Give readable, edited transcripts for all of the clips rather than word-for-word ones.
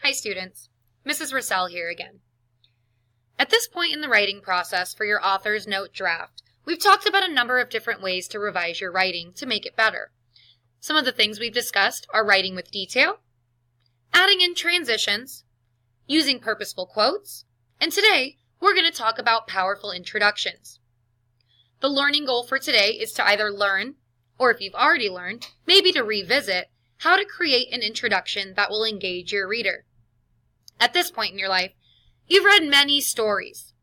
Hi students, Mrs. Russell here again. At this point in the writing process for your author's note draft, we've talked about a number of different ways to revise your writing to make it better. Some of the things we've discussed are writing with detail, adding in transitions, using purposeful quotes, and today we're going to talk about powerful introductions. The learning goal for today is to either learn, or if you've already learned, maybe to revisit, how to create an introduction that will engage your reader. At this point in your life, you've read many stories.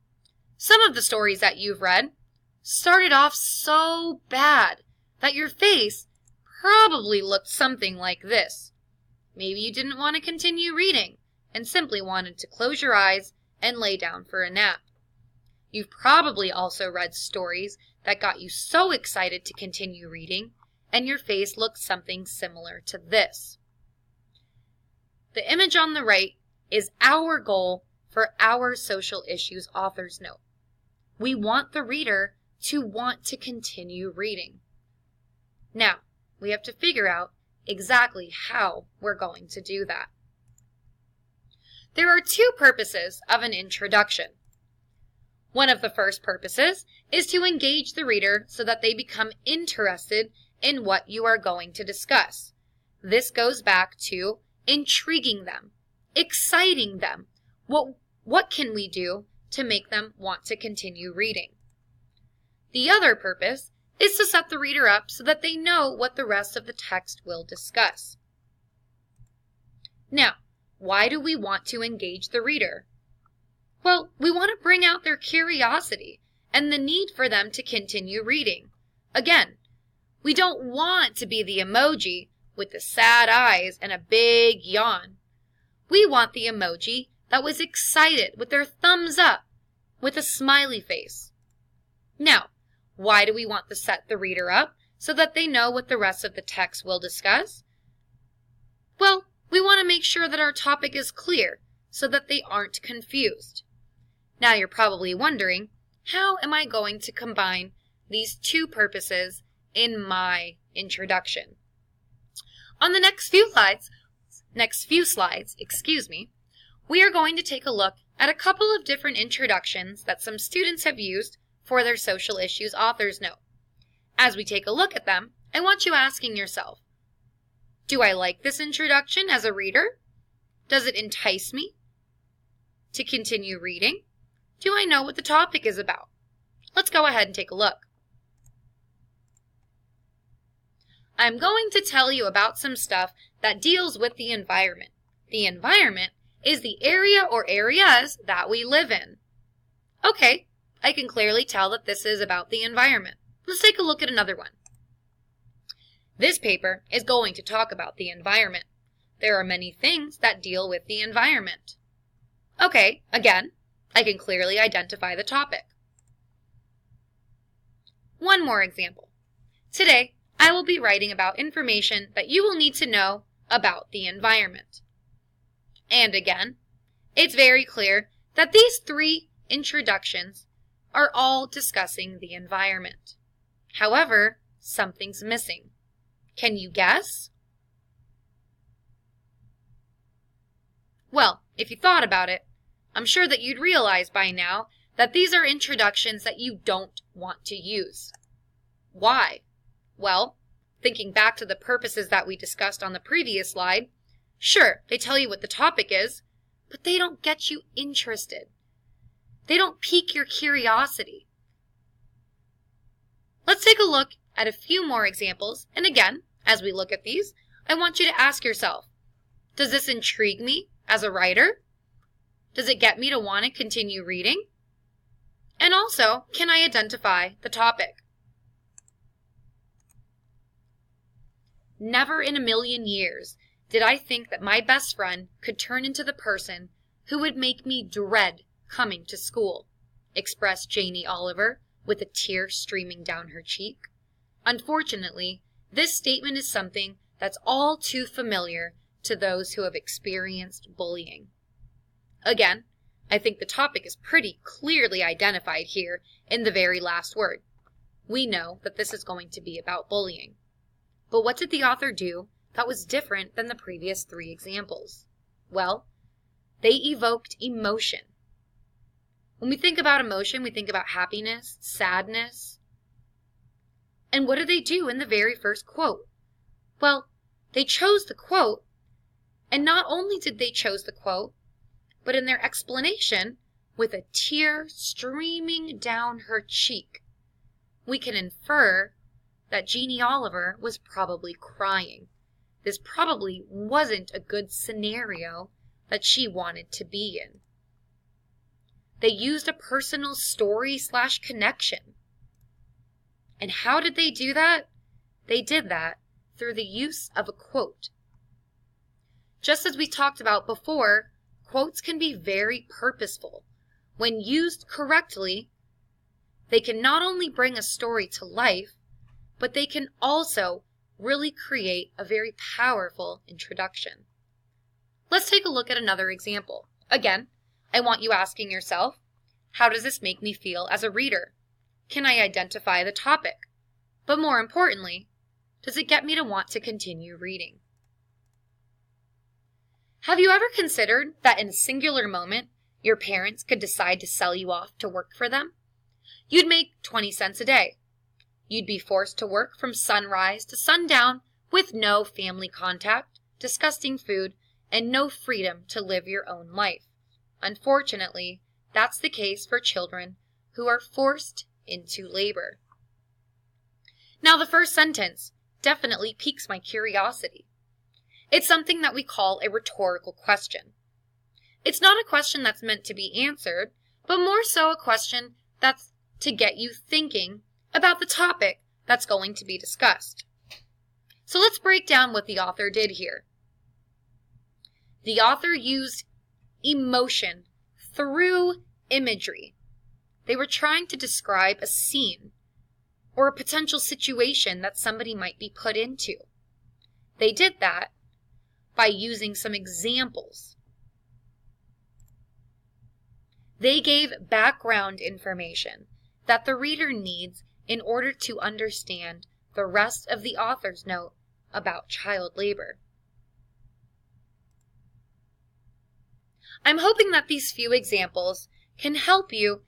Some of the stories that you've read started off so bad that your face probably looked something like this. Maybe you didn't want to continue reading and simply wanted to close your eyes and lay down for a nap. You've probably also read stories that got you so excited to continue reading and your face looked something similar to this. The image on the right is our goal for our social issues author's note. We want the reader to want to continue reading. Now, we have to figure out exactly how we're going to do that. There are two purposes of an introduction. One of the first purposes is to engage the reader so that they become interested in what you are going to discuss. This goes back to intriguing them, exciting them. What can we do to make them want to continue reading? The other purpose is to set the reader up so that they know what the rest of the text will discuss. Now, why do we want to engage the reader? Well, we want to bring out their curiosity and the need for them to continue reading. Again, we don't want to be the emoji with the sad eyes and a big yawn. We want the emoji that was excited with their thumbs up with a smiley face. Now, why do we want to set the reader up so that they know what the rest of the text will discuss? Well, we want to make sure that our topic is clear so that they aren't confused. Now you're probably wondering, how am I going to combine these two purposes in my introduction? On the next few slides, we are going to take a look at a couple of different introductions that some students have used for their social issues author's note. As we take a look at them, I want you asking yourself, do I like this introduction as a reader? Does it entice me to continue reading? Do I know what the topic is about? Let's go ahead and take a look. I'm going to tell you about some stuff that deals with the environment. The environment is the area or areas that we live in. Okay, I can clearly tell that this is about the environment. Let's take a look at another one. This paper is going to talk about the environment. There are many things that deal with the environment. Okay, again, I can clearly identify the topic. One more example. Today, I will be writing about information that you will need to know about the environment. And again, it's very clear that these three introductions are all discussing the environment. However, something's missing. Can you guess? Well, if you thought about it, I'm sure that you'd realize by now that these are introductions that you don't want to use. Why? Well, thinking back to the purposes that we discussed on the previous slide, sure, they tell you what the topic is, but they don't get you interested. They don't pique your curiosity. Let's take a look at a few more examples, and again, as we look at these, I want you to ask yourself, does this intrigue me as a writer? Does it get me to want to continue reading? And also, can I identify the topic? Never in a million years did I think that my best friend could turn into the person who would make me dread coming to school, expressed Janie Oliver with a tear streaming down her cheek. Unfortunately, this statement is something that's all too familiar to those who have experienced bullying. Again, I think the topic is pretty clearly identified here in the very last word. We know that this is going to be about bullying. But what did the author do that was different than the previous three examples? Well, They evoked emotion. When we think about emotion, we think about happiness, sadness. And what do they do in the very first quote? Well, they chose the quote, and not only did they chose the quote, but in their explanation, with a tear streaming down her cheek, we can infer that Jeannie Oliver was probably crying. This probably wasn't a good scenario that she wanted to be in. They used a personal story/connection. And how did they do that? They did that through the use of a quote. Just as we talked about before, quotes can be very purposeful. When used correctly, they can not only bring a story to life, but they can also really create a very powerful introduction. Let's take a look at another example. Again, I want you asking yourself, how does this make me feel as a reader? Can I identify the topic? But more importantly, does it get me to want to continue reading? Have you ever considered that in a singular moment, your parents could decide to sell you off to work for them? You'd make 20 cents a day. You'd be forced to work from sunrise to sundown with no family contact, disgusting food, and no freedom to live your own life. Unfortunately, that's the case for children who are forced into labor. Now, the first sentence definitely piques my curiosity. It's something that we call a rhetorical question. It's not a question that's meant to be answered, but more so a question that's to get you thinking about the topic that's going to be discussed. So let's break down what the author did here. The author used emotion through imagery. They were trying to describe a scene or a potential situation that somebody might be put into. They did that by using some examples. They gave background information that the reader needs in order to understand the rest of the author's note about child labor. I'm hoping that these few examples can help you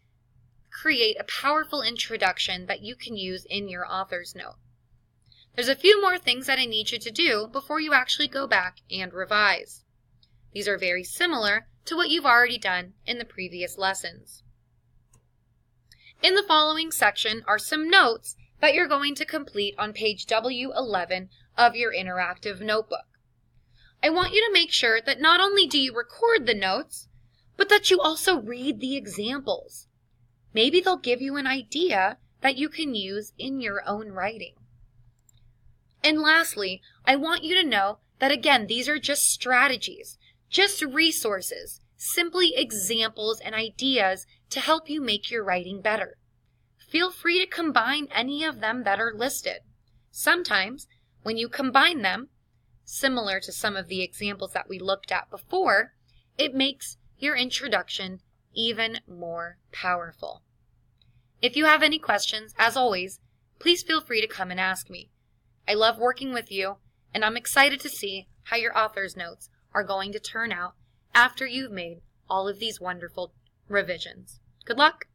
create a powerful introduction that you can use in your author's note. There's a few more things that I need you to do before you actually go back and revise. These are very similar to what you've already done in the previous lessons. In the following section are some notes that you're going to complete on page W11 of your interactive notebook. I want you to make sure that not only do you record the notes, but that you also read the examples. Maybe they'll give you an idea that you can use in your own writing. And lastly, I want you to know that again, these are just strategies, just resources, simply examples and ideas to help you make your writing better. Feel free to combine any of them that are listed. Sometimes, when you combine them, similar to some of the examples that we looked at before, it makes your introduction even more powerful. If you have any questions, as always, please feel free to come and ask me. I love working with you, and I'm excited to see how your author's notes are going to turn out after you've made all of these wonderful revisions. Good luck!